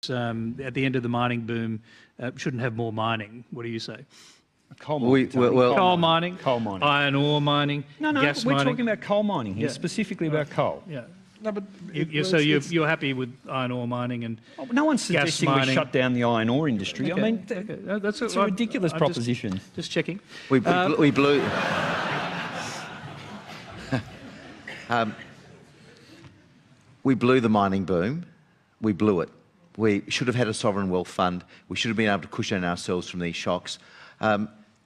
at the end of the mining boom shouldn't have more mining. What do you say? Coal mining. Coal mining, coal mining, iron ore mining, gas we're mining. talking about coal mining here, specifically about coal. Yeah. No, but you're happy with iron ore mining and no one's suggesting we shut down the iron ore industry. Okay. I mean, that's it's a ridiculous proposition. Just checking. We blew. We blew the mining boom. We blew it. We should have had a sovereign wealth fund. We should have been able to cushion ourselves from these shocks.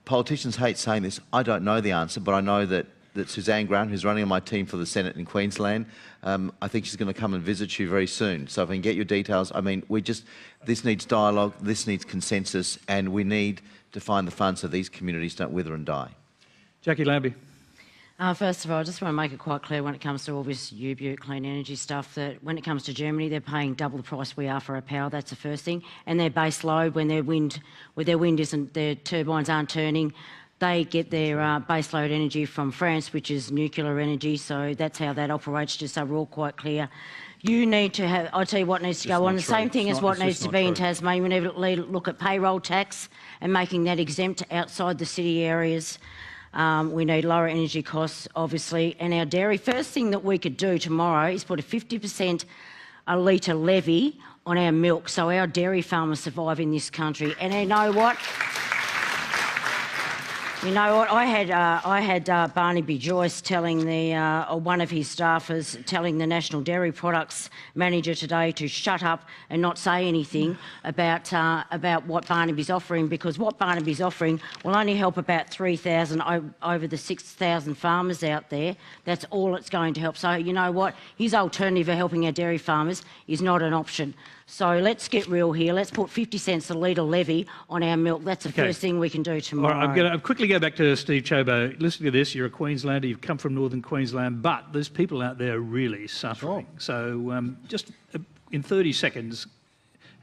Politicians hate saying this. I don't know the answer, but I know that Suzanne Grant, who's running on my team for the Senate in Queensland, I think she's going to come and visit you very soon. So if I can get your details, I mean, this needs dialogue, this needs consensus, and we need to find the funds so these communities don't wither and die. Jackie Lambie. First of all, I just want to make it quite clear when it comes to all this UBU clean energy stuff that when it comes to Germany, they're paying double the price we are for our power. That's the first thing. And their base load, when their wind isn't, their turbines aren't turning, they get their base load energy from France, which is nuclear energy. So that's how that operates, just so we're all quite clear. You need to have, I'll tell you what needs to go on. The same thing as what needs to be in Tasmania. We need to look at payroll tax and making that exempt outside the city areas. We need lower energy costs, obviously, and our dairy. First thing that we could do tomorrow is put a 50% a litre levy on our milk so our dairy farmers survive in this country. And you know what? I had Barnaby Joyce telling one of his staffers telling the National Dairy Products Manager today to shut up and not say anything about what Barnaby's offering, because what Barnaby's offering will only help about 3,000 over the 6,000 farmers out there. That's all it's going to help. So you know what? His alternative for helping our dairy farmers is not an option. So let's get real here. Let's put 50 cents a litre levy on our milk. That's the first thing we can do tomorrow. All right, I'm going to quickly go back to Steve Chobo. Listen to this. You're a Queenslander. You've come from northern Queensland, but there's people out there really suffering. Sure. So just in 30 seconds,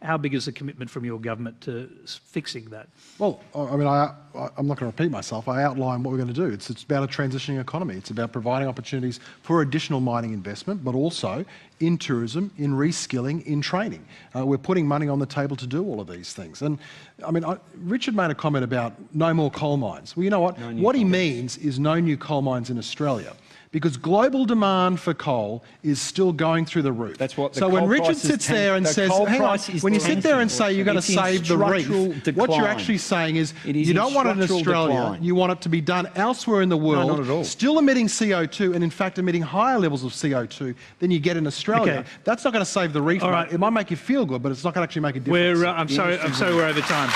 how big is the commitment from your government to fixing that? Well, I mean, I'm not going to repeat myself. I outlined what we're going to do. It's about a transitioning economy. It's about providing opportunities for additional mining investment, but also in tourism, in reskilling, in training. We're putting money on the table to do all of these things. And I mean, Richard made a comment about no more coal mines. Well, you know what? What he means is no new coal mines in Australia, because global demand for coal is still going through the roof. That's what. So when Richard sits there and says, hang on, when you sit there and say you're going to save the reef, what you're actually saying is you don't want it in Australia, you want it to be done elsewhere in the world, not at all. Still emitting CO2 and in fact emitting higher levels of CO2 than you get in Australia. Okay. That's not going to save the reef. All right. It might make you feel good, but it's not going to actually make a difference. I'm sorry we're over time.